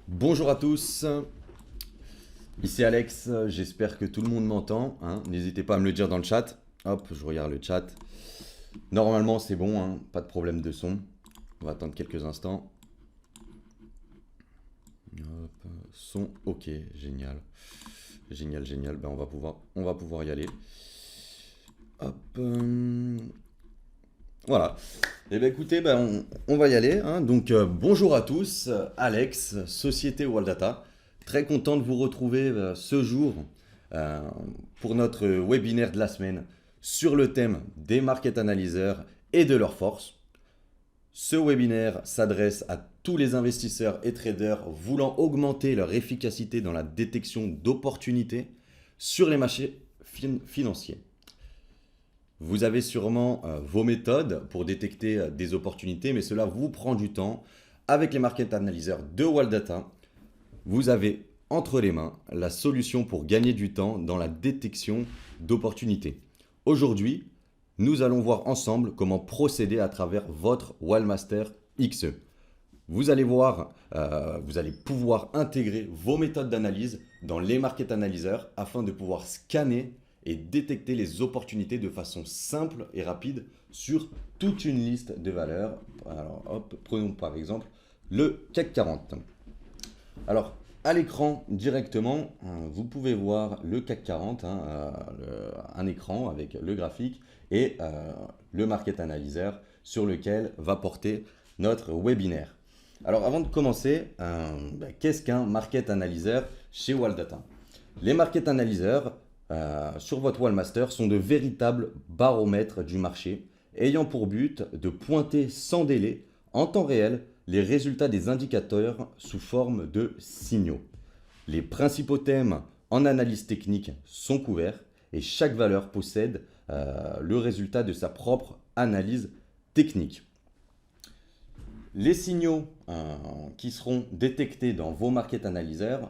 Bonjour à tous, ici Alex, j'espère que tout le monde m'entend, hein. N'hésitez pas à me le dire dans le chat. Hop, je regarde le chat. Normalement c'est bon, hein, pas de problème de son. On va attendre quelques instants. Hop, son ok, génial. Génial, génial, ben on va pouvoir y aller. Hop, voilà. Eh bien écoutez, on va y aller, hein. Donc bonjour à tous, Alex, Société Waldata. Très content de vous retrouver ce jour euh, pour notre webinaire de la semaine sur le thème des market analyseurs et de leurs forces. Ce webinaire s'adresse à tous les investisseurs et traders voulant augmenter leur efficacité dans la détection d'opportunités sur les marchés financiers. Vous avez sûrement vos méthodes pour détecter des opportunités, mais cela vous prend du temps. Avec les market analyseurs de Waldata, vous avez entre les mains la solution pour gagner du temps dans la détection d'opportunités. Aujourd'hui, nous allons voir ensemble comment procéder à travers votre Wildmaster XE. Vous allez voir, vous allez pouvoir intégrer vos méthodes d'analyse dans les market analyseurs afin de pouvoir scanner et détecter les opportunités de façon simple et rapide sur toute une liste de valeurs. Alors, hop, prenons par exemple le CAC 40. Alors, à l'écran directement, vous pouvez voir le CAC 40, un écran avec le graphique et le market analyzer sur lequel va porter notre webinaire. Alors, avant de commencer, qu'est-ce qu'un market analyzer chez Waldata? Les market analysers sur votre Wallmaster sont de véritables baromètres du marché, ayant pour but de pointer sans délai, en temps réel, les résultats des indicateurs sous forme de signaux. Les principaux thèmes en analyse technique sont couverts et chaque valeur possède le résultat de sa propre analyse technique. Les signaux qui seront détectés dans vos market analysers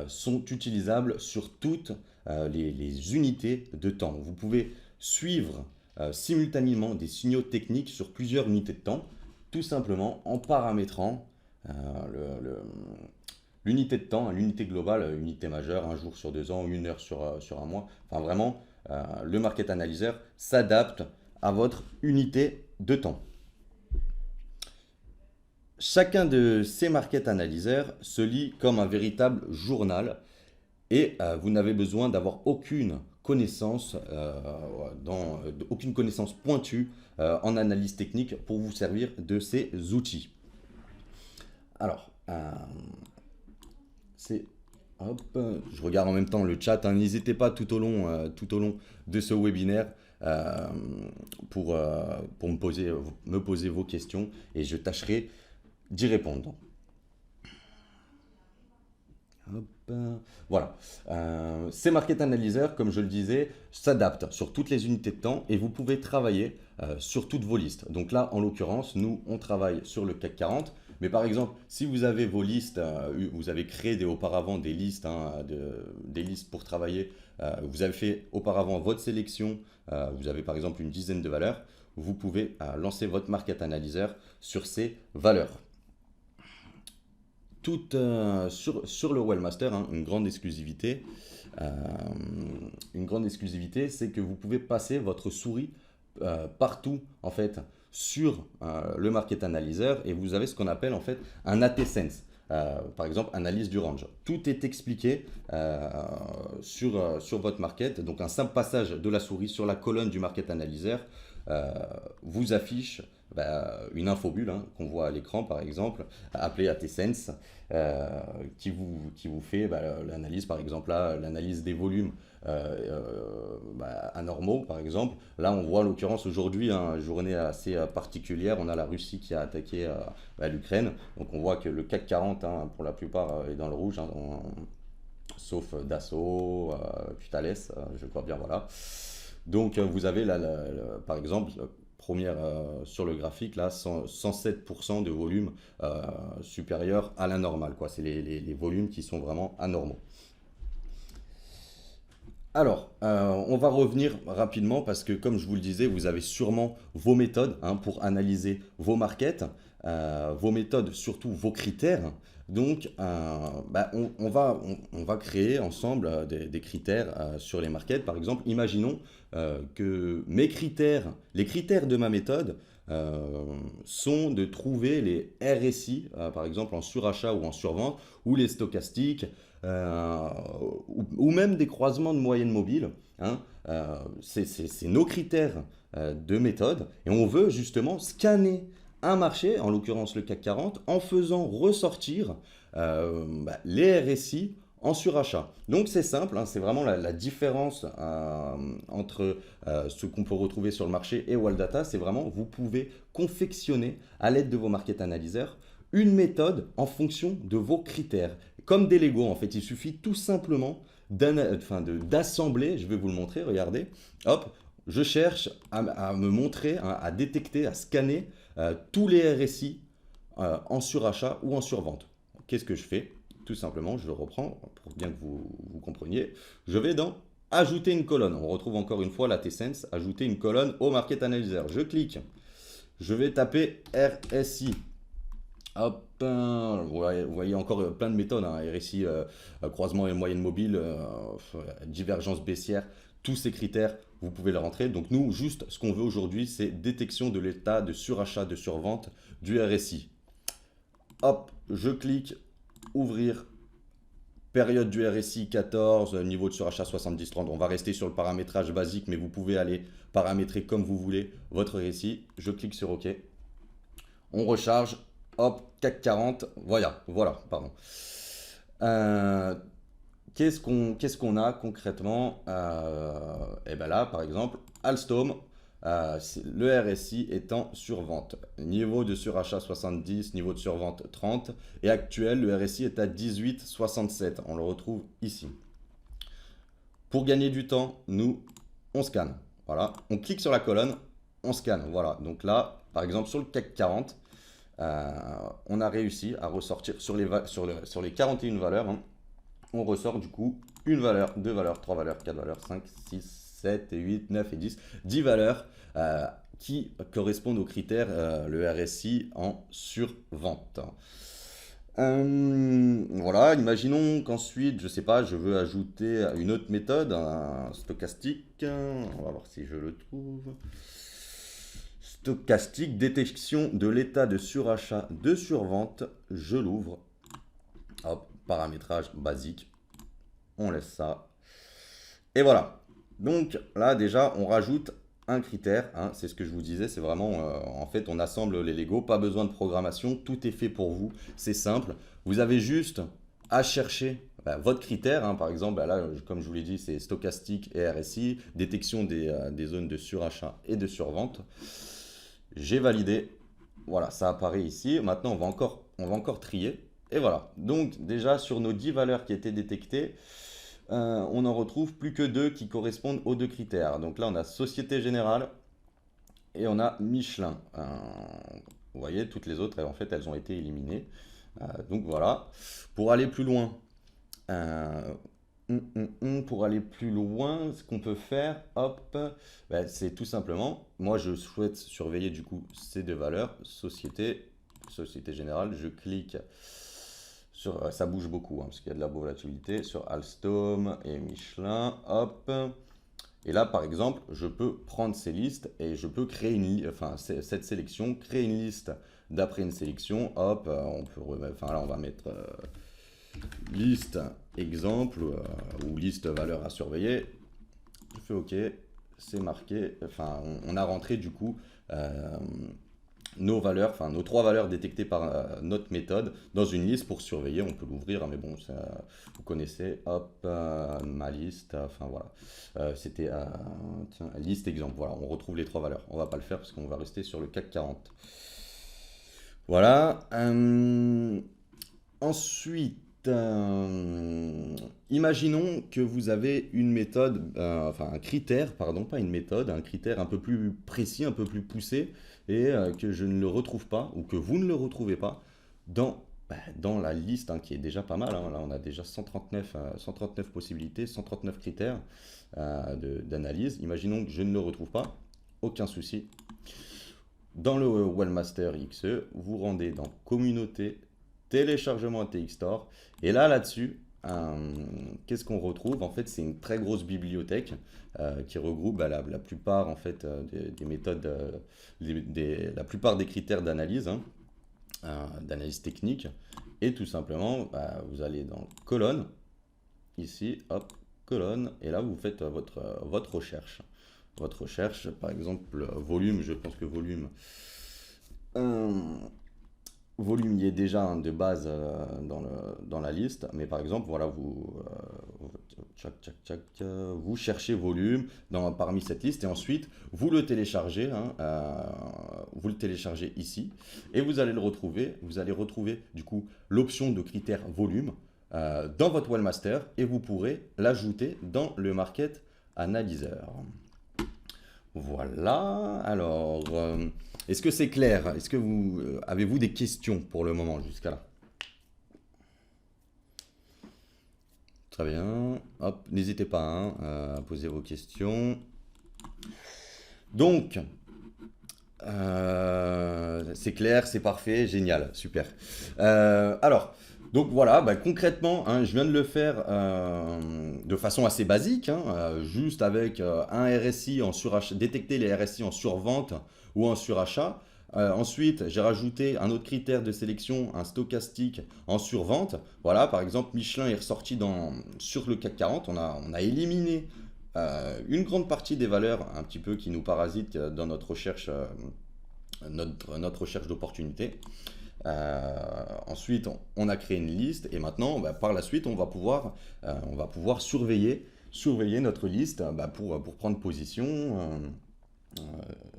sont utilisables sur toutes les unités de temps. Vous pouvez suivre simultanément des signaux techniques sur plusieurs unités de temps, tout simplement en paramétrant l'unité de temps, l'unité globale, unité majeure, un jour sur 2 ans, une heure sur un mois. Enfin vraiment, le market analyzer s'adapte à votre unité de temps. Chacun de ces market analysers se lit comme un véritable journal et vous n'avez besoin d'avoir aucune connaissance, aucune connaissance pointue en analyse technique pour vous servir de ces outils. Alors, hop, je regarde en même temps le chat, hein. N'hésitez pas tout au long de ce webinaire pour me poser vos questions et je tâcherai d'y répondre. Hop, voilà. Ces market analysers, comme je le disais, s'adaptent sur toutes les unités de temps et vous pouvez travailler sur toutes vos listes. Donc là, en l'occurrence, nous, on travaille sur le CAC 40. Mais par exemple, si vous avez vos listes, vous avez créé auparavant des listes, des listes pour travailler, vous avez fait auparavant votre sélection, vous avez par exemple une dizaine de valeurs, vous pouvez lancer votre market analyzer sur ces valeurs. Sur le Wellmaster, hein, une grande exclusivité, c'est que vous pouvez passer votre souris partout en fait sur le market analyzer et vous avez ce qu'on appelle en fait un AT Sense. Par exemple, analyse du range. Tout est expliqué sur votre market. Donc, un simple passage de la souris sur la colonne du market analyzer vous affiche une infobulle, hein, qu'on voit à l'écran par exemple, appelée AT-Sense, qui vous fait l'analyse, par exemple là, l'analyse des volumes anormaux par exemple. Là on voit en l'occurrence aujourd'hui une journée assez particulière, on a la Russie qui a attaqué l'Ukraine, donc on voit que le CAC 40 hein, pour la plupart est dans le rouge, hein, sauf Dassault, puis Thales, je crois bien, voilà. Donc vous avez par exemple première sur le graphique là 107% de volume supérieur à la normale, quoi. C'est les volumes qui sont vraiment anormaux. Alors, on va revenir rapidement parce que comme je vous le disais, vous avez sûrement vos méthodes hein, pour analyser vos markets, vos méthodes, surtout vos critères. Donc, on va créer ensemble des critères sur les markets. Par exemple, imaginons que les critères de ma méthode sont de trouver les RSI, par exemple en surachat ou en survente, ou les stochastiques, euh, ou même des croisements de moyenne mobile, hein. C'est nos critères de méthode et on veut justement scanner un marché, en l'occurrence le CAC 40, en faisant ressortir les RSI en surachat. Donc c'est simple, hein, c'est vraiment la différence entre ce qu'on peut retrouver sur le marché et Waldata, c'est vraiment vous pouvez confectionner à l'aide de vos market analyseurs une méthode en fonction de vos critères. Comme des Lego en fait, il suffit tout simplement d'assembler, je vais vous le montrer, regardez, hop, je cherche à me montrer, hein, à détecter, à scanner tous les RSI en surachat ou en survente. Qu'est-ce que je fais? Tout simplement, je le reprends pour bien que vous compreniez. Je vais dans Ajouter une colonne. On retrouve encore une fois la T-Sense, ajouter une colonne au Market Analyzer. Je clique. Je vais taper RSI. Hop, vous voyez encore plein de méthodes, hein, RSI, croisement et moyenne mobile, divergence baissière, tous ces critères, vous pouvez les rentrer. Donc nous, juste ce qu'on veut aujourd'hui, c'est détection de l'état de surachat, de survente du RSI. Hop, je clique, ouvrir, période du RSI 14, niveau de surachat 70-30. On va rester sur le paramétrage basique, mais vous pouvez aller paramétrer comme vous voulez votre RSI. Je clique sur OK. On recharge. Hop, CAC 40, voilà, pardon. Qu'est-ce qu'on a concrètement? Et bien là, par exemple, Alstom, le RSI est en survente. Niveau de surachat 70, niveau de survente 30. Et actuel, le RSI est à 18,67. On le retrouve ici. Pour gagner du temps, nous, on scanne. Voilà, on clique sur la colonne, on scanne. Voilà, donc là, par exemple, sur le CAC 40, on a réussi à ressortir sur les 41 valeurs, hein, on ressort du coup une valeur, deux valeurs, trois valeurs, quatre valeurs, 5, 6, 7, 8, 9 et 10. 10 valeurs qui correspondent aux critères, le RSI en survente. Voilà, imaginons qu'ensuite, je sais pas, je veux ajouter une autre méthode, un stochastique. On va voir si je le trouve. Stochastique, détection de l'état de surachat, de survente. Je l'ouvre. Hop, paramétrage basique. On laisse ça. Et voilà. Donc là, déjà, on rajoute un critère, hein, c'est ce que je vous disais, c'est vraiment, en fait, on assemble les Lego, pas besoin de programmation, tout est fait pour vous, c'est simple. Vous avez juste à chercher votre critère, hein, par exemple, là, comme je vous l'ai dit, c'est stochastique et RSI, détection des zones de surachat et de survente. J'ai validé, voilà, ça apparaît ici. Maintenant, on va encore trier. Et voilà, donc déjà sur nos 10 valeurs qui étaient détectées, on en retrouve plus que deux qui correspondent aux deux critères. Donc là, on a Société Générale et on a Michelin. Vous voyez, toutes les autres, en fait, elles ont été éliminées. Donc voilà. Pour aller plus loin, euh, pour aller plus loin, ce qu'on peut faire, hop, c'est tout simplement, moi je souhaite surveiller du coup ces deux valeurs, Société Générale, je clique sur, ça bouge beaucoup, hein, parce qu'il y a de la volatilité, sur Alstom et Michelin, hop. Et là, par exemple, je peux prendre ces listes et je peux créer cette sélection, créer une liste d'après une sélection. Hop, on peut là, on va mettre liste exemple ou liste valeur à surveiller. Je fais OK, c'est marqué. Enfin, on a rentré du coup nos valeurs, enfin nos trois valeurs détectées par notre méthode dans une liste pour surveiller. On peut l'ouvrir, hein, mais bon, ça, vous connaissez. Hop, ma liste. Enfin voilà, c'était tiens, liste exemple. Voilà, on retrouve les trois valeurs. On va pas le faire parce qu'on va rester sur le CAC 40. Voilà. Ensuite, imaginons que vous avez une méthode, enfin un critère, pardon, pas une méthode, un critère un peu plus précis, un peu plus poussé, et que je ne le retrouve pas, ou que vous ne le retrouvez pas dans la liste, hein, qui est déjà pas mal, hein. Là, on a déjà 139 possibilités, 139 critères d'analyse. Imaginons que je ne le retrouve pas, aucun souci. Dans le Wellmaster XE, vous rendez dans Communauté, téléchargement TX Store. Et là-dessus, qu'est-ce qu'on retrouve? En fait, c'est une très grosse bibliothèque qui regroupe la plupart en fait, des méthodes, la plupart des critères d'analyse, hein, d'analyse technique. Et tout simplement, vous allez dans colonne, ici, hop, colonne, et là vous faites votre recherche. Votre recherche, par exemple, volume, je pense que euh, volume, il y est déjà hein, de base dans la liste, mais par exemple, voilà, vous cherchez volume parmi cette liste et ensuite vous le téléchargez, hein, vous le téléchargez ici et vous allez le retrouver. Vous allez retrouver du coup l'option de critère volume dans votre Webmaster et vous pourrez l'ajouter dans le Market Analyzer. Voilà, alors, est-ce que c'est clair? Est-ce que vous avez-vous des questions pour le moment jusqu'à là? Très bien, hop, n'hésitez pas hein, à poser vos questions. Donc, c'est clair, c'est parfait, génial, super. Alors, donc voilà, concrètement, hein, je viens de le faire de façon assez basique, hein, juste avec un RSI en surachat, détecter les RSI en survente ou en surachat. Ensuite, j'ai rajouté un autre critère de sélection, un stochastique en survente. Voilà, par exemple, Michelin est ressorti sur le CAC 40. On a éliminé une grande partie des valeurs un petit peu qui nous parasitent dans notre recherche, notre recherche d'opportunités. Ensuite, on a créé une liste et maintenant, par la suite, on va pouvoir surveiller notre liste pour prendre position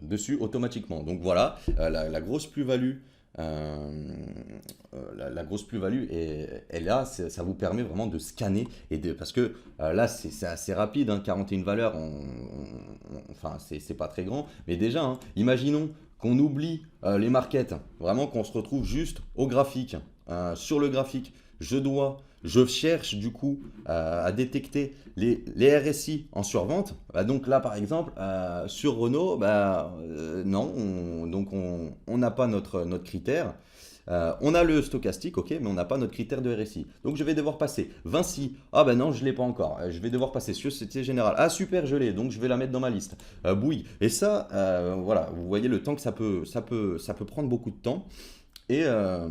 dessus automatiquement. Donc voilà, la grosse plus-value. La grosse plus-value est là, ça vous permet vraiment de scanner parce que là c'est assez rapide, hein, 41 valeurs, enfin c'est pas très grand, mais déjà, hein, imaginons qu'on oublie les markets, vraiment qu'on se retrouve juste au graphique. Sur le graphique, je cherche du coup à détecter les RSI en survente. Donc là, par exemple, sur Renault, non, donc on n'a pas notre critère. On a le stochastique, ok, mais on n'a pas notre critère de RSI. Donc je vais devoir passer. Vinci, ah ben non, je ne l'ai pas encore. Je vais devoir passer Société Générale. Ah super, je l'ai, donc je vais la mettre dans ma liste. Bouygues. Et ça, voilà, vous voyez le temps que ça peut prendre beaucoup de temps. Et, euh,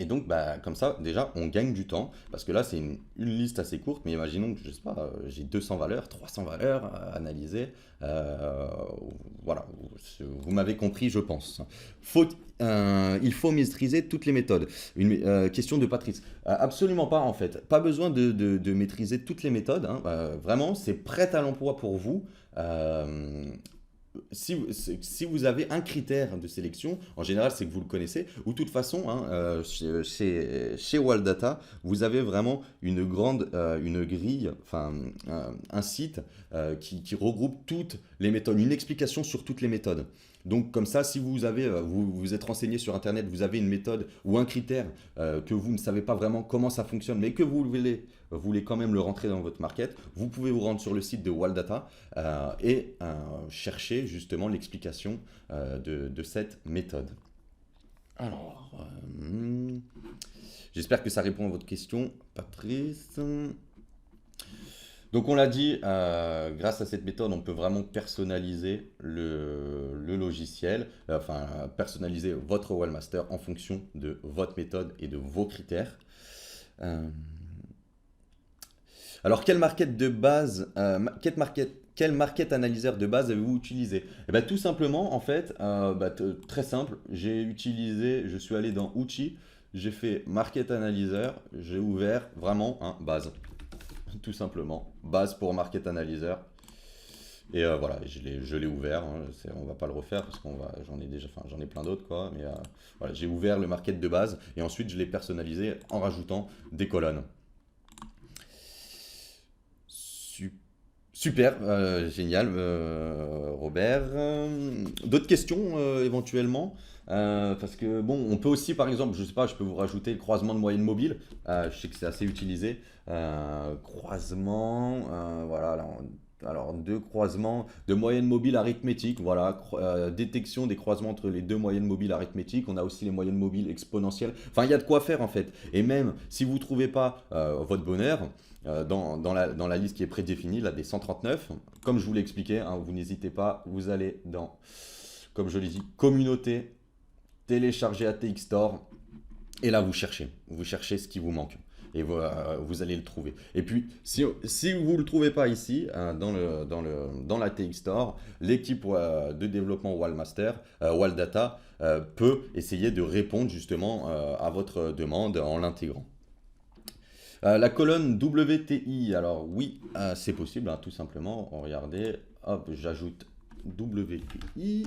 et donc, comme ça, déjà, on gagne du temps. Parce que là, c'est une liste assez courte. Mais imaginons que, je sais pas, j'ai 200 valeurs, 300 valeurs analysées. Euh, voilà, vous m'avez compris, je pense. Il faut maîtriser toutes les méthodes. Une question de Patrice. Absolument pas, en fait. Pas besoin de maîtriser toutes les méthodes, hein. Vraiment, c'est prêt à l'emploi pour vous. Euh, si vous avez un critère de sélection, en général, c'est que vous le connaissez, ou de toute façon, hein, chez Waldata, vous avez vraiment une grille, enfin, un site qui regroupe toutes les méthodes, une explication sur toutes les méthodes. Donc, comme ça, si vous êtes renseigné sur Internet, vous avez une méthode ou un critère que vous ne savez pas vraiment comment ça fonctionne, mais que vous voulez quand même le rentrer dans votre market, vous pouvez vous rendre sur le site de Waldata et chercher justement l'explication de cette méthode. Alors, j'espère que ça répond à votre question, Patrice. Donc on l'a dit, grâce à cette méthode, on peut vraiment personnaliser le logiciel, enfin personnaliser votre Webmaster en fonction de votre méthode et de vos critères. Euh, Alors quel market de base, quel market analyseur de base avez-vous utilisé? Eh ben, tout simplement, en fait, très simple, je suis allé dans Outil, j'ai fait Market Analyzer, j'ai ouvert vraiment un base. Tout simplement, base pour Market Analyzer. Et voilà, je l'ai ouvert, hein, on va pas le refaire parce j'en ai plein d'autres quoi. Mais voilà, j'ai ouvert le market de base et ensuite je l'ai personnalisé en rajoutant des colonnes. Su- Super, génial, Robert. D'autres questions éventuellement? Parce que bon, on peut aussi, par exemple, je sais pas, je peux vous rajouter le croisement de moyenne mobile. Je sais que c'est assez utilisé. Croisement, voilà, là, alors deux croisements de moyenne mobile arithmétique, voilà, détection des croisements entre les deux moyennes mobiles arithmétiques. On a aussi les moyennes mobiles exponentielles. Enfin, il y a de quoi faire en fait. Et même si vous ne trouvez pas votre bonheur dans la liste qui est prédéfinie, là, des 139, comme je vous l'ai expliqué, hein, vous n'hésitez pas, vous allez dans, comme je l'ai dit, communauté, télécharger ATX Store, et là vous cherchez ce qui vous manque. Et vous allez le trouver. Et puis, si vous ne le trouvez pas ici, hein, dans la TX Store, l'équipe de développement Wallmaster, Walldata, peut essayer de répondre justement à votre demande en l'intégrant. La colonne WTI, alors oui, c'est possible, hein, tout simplement. Regardez, hop, j'ajoute WTI.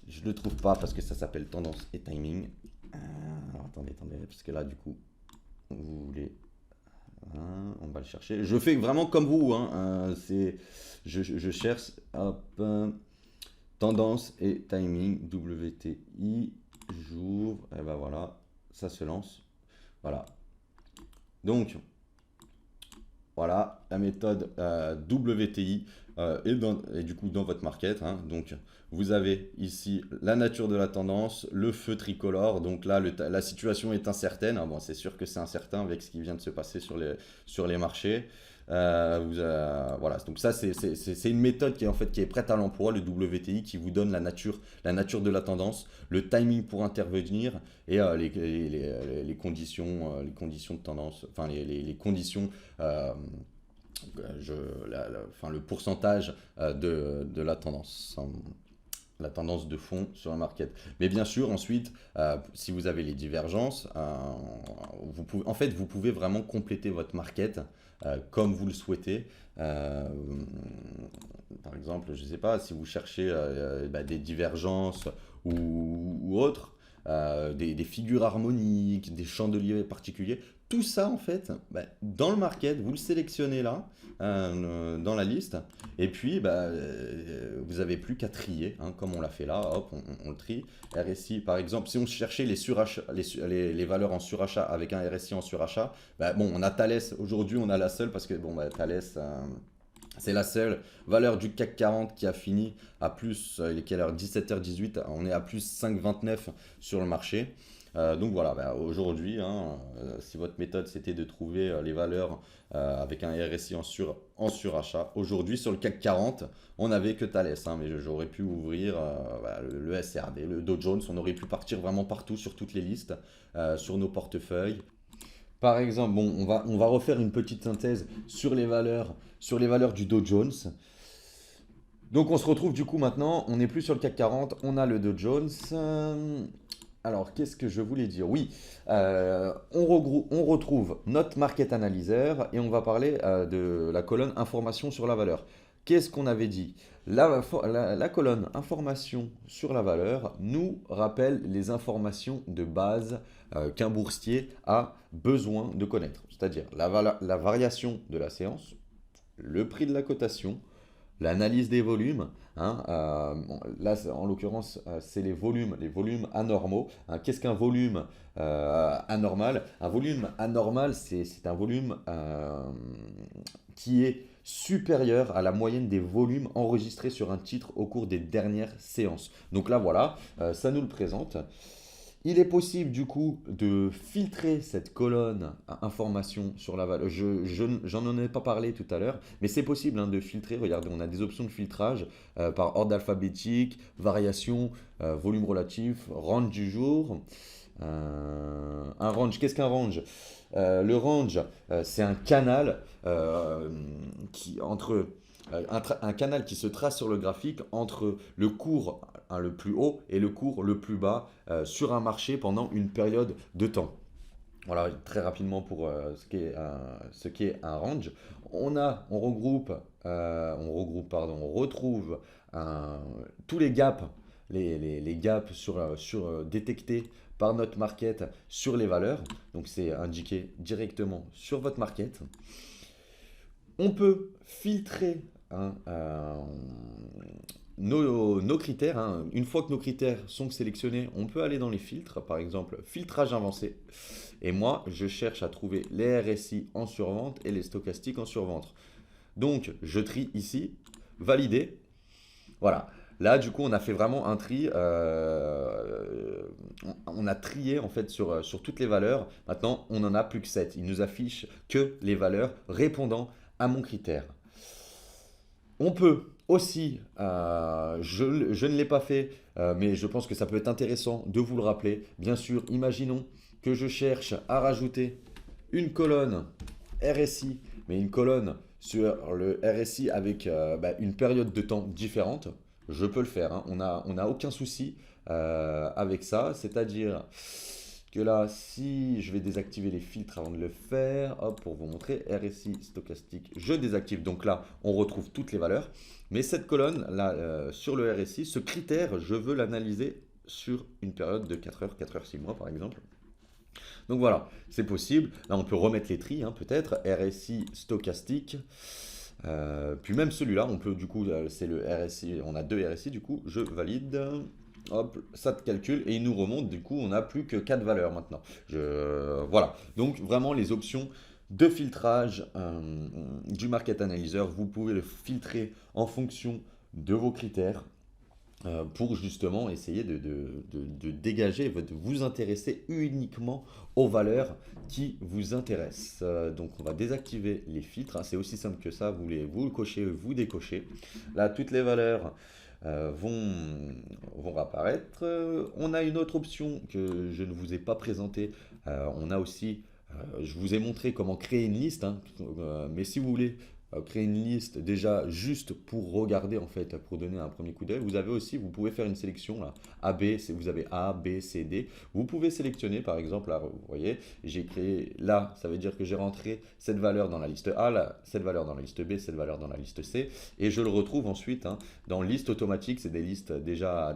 Je ne le trouve pas parce que ça s'appelle tendance et timing. Alors, attendez, parce que là, du coup, vous voulez, hein, on va le chercher. Je fais vraiment comme vous, hein, je cherche, hop, tendance et timing, WTI, j'ouvre, et ben voilà, ça se lance. Voilà. Donc, voilà, la méthode WTI et du coup dans votre market, hein. Donc, vous avez ici la nature de la tendance, le feu tricolore. Donc là, la situation est incertaine. Ah bon, c'est sûr que c'est incertain avec ce qui vient de se passer sur les marchés. Voilà, donc ça, c'est une méthode qui est, en fait, qui est prête à l'emploi, le WTI, qui vous donne la nature de la tendance, le timing pour intervenir et les conditions de tendance, enfin les conditions enfin, le pourcentage de la tendance, hein, la tendance de fond sur le market. Mais bien sûr, ensuite, si vous avez les divergences, vous pouvez vraiment compléter votre market comme vous le souhaitez. Par exemple, je ne sais pas, si vous cherchez des divergences ou autres, des figures harmoniques, des chandeliers particuliers, tout ça, en fait, dans le market, vous le sélectionnez là, dans la liste, et puis vous n'avez plus qu'à trier, hein, comme on l'a fait là, hop, on le trie. RSI, par exemple, si on cherchait les surachats, les valeurs en surachat avec un RSI en surachat, bon, on a Thales, aujourd'hui on a la seule, parce que bon, Thales, c'est la seule valeur du CAC 40 qui a fini à plus, il est quelle heure? 17h18, on est à plus 5,29 sur le marché. Donc voilà, aujourd'hui, hein, si votre méthode c'était de trouver les valeurs avec un RSI en surachat, aujourd'hui sur le CAC 40, on n'avait que Thales, hein, mais j'aurais pu ouvrir le SRD, le Dow Jones, on aurait pu partir vraiment partout sur toutes les listes, sur nos portefeuilles. Par exemple, bon, on va refaire une petite synthèse sur les valeurs du Dow Jones. Donc on se retrouve du coup maintenant, on n'est plus sur le CAC 40, on a le Dow Jones. Alors, qu'est-ce que je voulais dire? Oui, on retrouve notre market analyzer et on va parler de la colonne information sur la valeur. Qu'est-ce qu'on avait dit? La colonne information sur la valeur nous rappelle les informations de base qu'un boursier a besoin de connaître, c'est-à-dire la variation de la séance, le prix de la cotation, l'analyse des volumes, hein, bon, là, en l'occurrence, c'est les volumes anormaux, hein. Qu'est-ce qu'un volume anormal? Un volume anormal, c'est un volume qui est supérieur à la moyenne des volumes enregistrés sur un titre au cours des dernières séances. Donc là, voilà, ça nous le présente. Il est possible du coup de filtrer cette colonne à information sur la valeur. J'en ai pas parlé tout à l'heure, mais c'est possible, hein, de filtrer. Regardez, on a des options de filtrage par ordre alphabétique, variation, volume relatif, range du jour. Un range, qu'est-ce qu'un range? Le range, c'est un canal un canal qui se trace sur le graphique entre le cours, hein, le plus haut et le cours le plus bas sur un marché pendant une période de temps. Voilà, très rapidement pour ce qui est un range. On retrouve tous les gaps, les gaps détectés par notre market sur les valeurs. Donc c'est indiqué directement sur votre market. On peut filtrer, hein, nos critères, hein. Une fois que nos critères sont sélectionnés, on peut aller dans les filtres, par exemple filtrage avancé. Et moi, je cherche à trouver les RSI en survente et les stochastiques en survente. Donc, je trie ici, valider. Voilà. Là, du coup, on a fait vraiment un tri. On a trié en fait sur toutes les valeurs. Maintenant, on n'en a plus que 7. Il nous affiche que les valeurs répondant à mon critère. On peut aussi, je ne l'ai pas fait, mais je pense que ça peut être intéressant de vous le rappeler. Bien sûr, imaginons que je cherche à rajouter une colonne RSI, mais une colonne sur le RSI avec une période de temps différente. Je peux le faire, hein. On a aucun souci avec ça. C'est-à-dire que là, si je vais désactiver les filtres avant de le faire, hop, pour vous montrer, RSI stochastique, je désactive. Donc là, on retrouve toutes les valeurs. Mais cette colonne, là, sur le RSI, ce critère, je veux l'analyser sur une période de 4 heures, 4 heures, 6 mois par exemple. Donc voilà, c'est possible. Là, on peut remettre les tris, hein, peut-être. RSI stochastique. Puis même celui-là, on peut du coup, c'est le RSI, on a deux RSI, du coup, je valide. Hop, ça te calcule et il nous remonte. Du coup, on n'a plus que 4 valeurs maintenant. Voilà. Donc, vraiment, les options de filtrage du Market Analyzer, vous pouvez le filtrer en fonction de vos critères pour justement essayer de dégager, de vous intéresser uniquement aux valeurs qui vous intéressent. Donc, on va désactiver les filtres, hein. C'est aussi simple que ça. Vous le cochez, vous décochez. Là, toutes les valeurs vont apparaître. On a une autre option que je ne vous ai pas présentée. On a aussi, je vous ai montré comment créer une liste, hein. Mais si vous voulez créer une liste déjà juste pour regarder en fait, pour donner un premier coup d'œil, vous avez aussi, vous pouvez faire une sélection là, A, B, vous avez A, B, C, D. Vous pouvez sélectionner par exemple, là, vous voyez, j'ai créé là, ça veut dire que j'ai rentré cette valeur dans la liste A, là, cette valeur dans la liste B, cette valeur dans la liste C, et je le retrouve ensuite, hein, dans liste automatique. C'est des listes déjà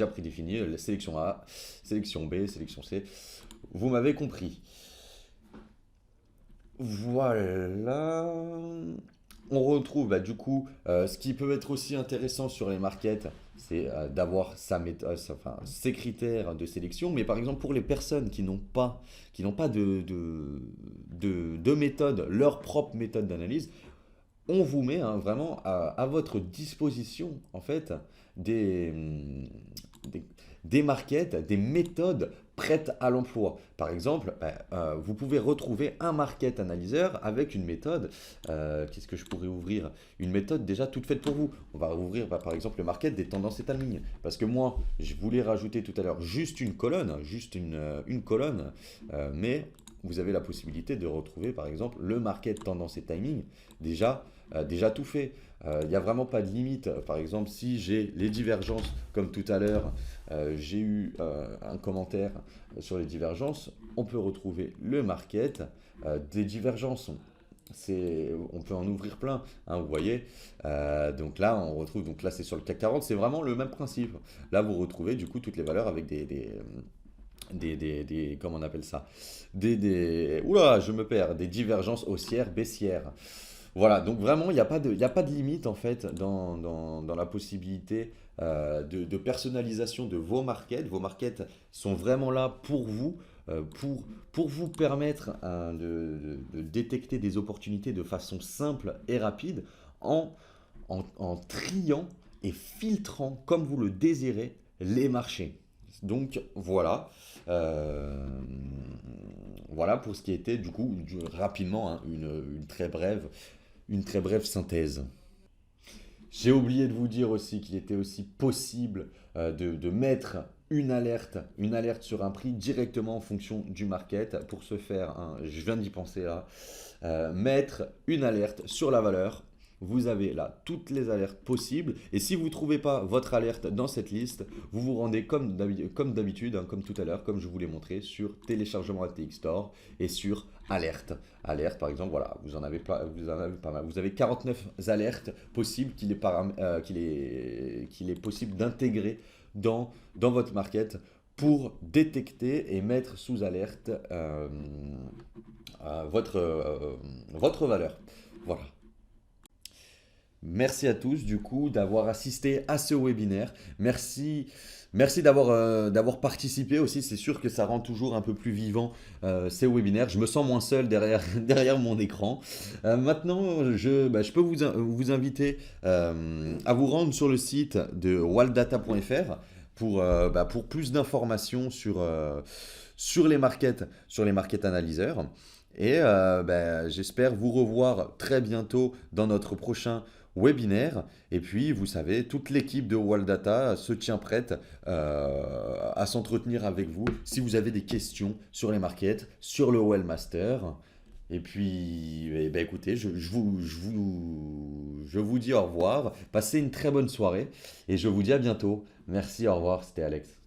prédéfinies, sélection A, sélection B, sélection C. Vous m'avez compris. Voilà. On retrouve du coup ce qui peut être aussi intéressant sur les markets, c'est d'avoir sa méthode, enfin, ses critères de sélection. Mais par exemple pour les personnes qui n'ont pas de méthode, leur propre méthode d'analyse, on vous met, hein, vraiment à votre disposition en fait des, des, des markets, des méthodes prêtes à l'emploi. Par exemple, vous pouvez retrouver un market analyzer avec une méthode. Qu'est-ce que je pourrais ouvrir? Une méthode déjà toute faite pour vous. On va ouvrir par exemple le market des tendances et timing. Parce que moi, je voulais rajouter tout à l'heure juste une colonne, une colonne, mais vous avez la possibilité de retrouver par exemple le market tendance et timing déjà tout fait. Il n'y a vraiment pas de limite. Par exemple, si j'ai les divergences, comme tout à l'heure, j'ai eu un commentaire sur les divergences, on peut retrouver le market des divergences. On peut en ouvrir plein, hein, vous voyez. Donc là, on retrouve, donc là c'est sur le CAC 40, c'est vraiment le même principe. Là, vous retrouvez du coup toutes les valeurs avec comment on appelle ça? Oula, je me perds, des divergences haussières, baissières. Voilà, donc vraiment, il y a pas de limite en fait dans la possibilité de personnalisation de vos markets. Vos markets sont vraiment là pour vous, pour vous permettre de détecter des opportunités de façon simple et rapide en, en triant et filtrant comme vous le désirez les marchés. Donc voilà. Euh, voilà pour ce qui était du coup rapidement, hein, une très brève synthèse. J'ai oublié de vous dire aussi qu'il était aussi possible de mettre une alerte sur un prix directement en fonction du market. Pour ce faire, hein, je viens d'y penser là, mettre une alerte sur la valeur. Vous avez là toutes les alertes possibles. Et si vous ne trouvez pas votre alerte dans cette liste, vous vous rendez comme d'habitude, hein, comme tout à l'heure, comme je vous l'ai montré, sur téléchargement ATX Store et sur alerte. Alerte, par exemple, voilà, vous en avez pas mal. Vous avez 49 alertes possibles qu'il est possible d'intégrer dans votre market pour détecter et mettre sous alerte votre valeur. Voilà. Merci à tous du coup d'avoir assisté à ce webinaire. Merci Merci d'avoir participé aussi. C'est sûr que ça rend toujours un peu plus vivant ces webinaires. Je me sens moins seul derrière, derrière mon écran. Maintenant, je peux vous inviter à vous rendre sur le site de waldata.fr pour plus d'informations sur les market analyseurs. Et j'espère vous revoir très bientôt dans notre prochain webinaire. Et puis, vous savez, toute l'équipe de Waldata se tient prête à s'entretenir avec vous si vous avez des questions sur les markets, sur le Wellmaster. Et puis, écoutez, je vous dis au revoir. Passez une très bonne soirée et je vous dis à bientôt. Merci, au revoir, c'était Alex.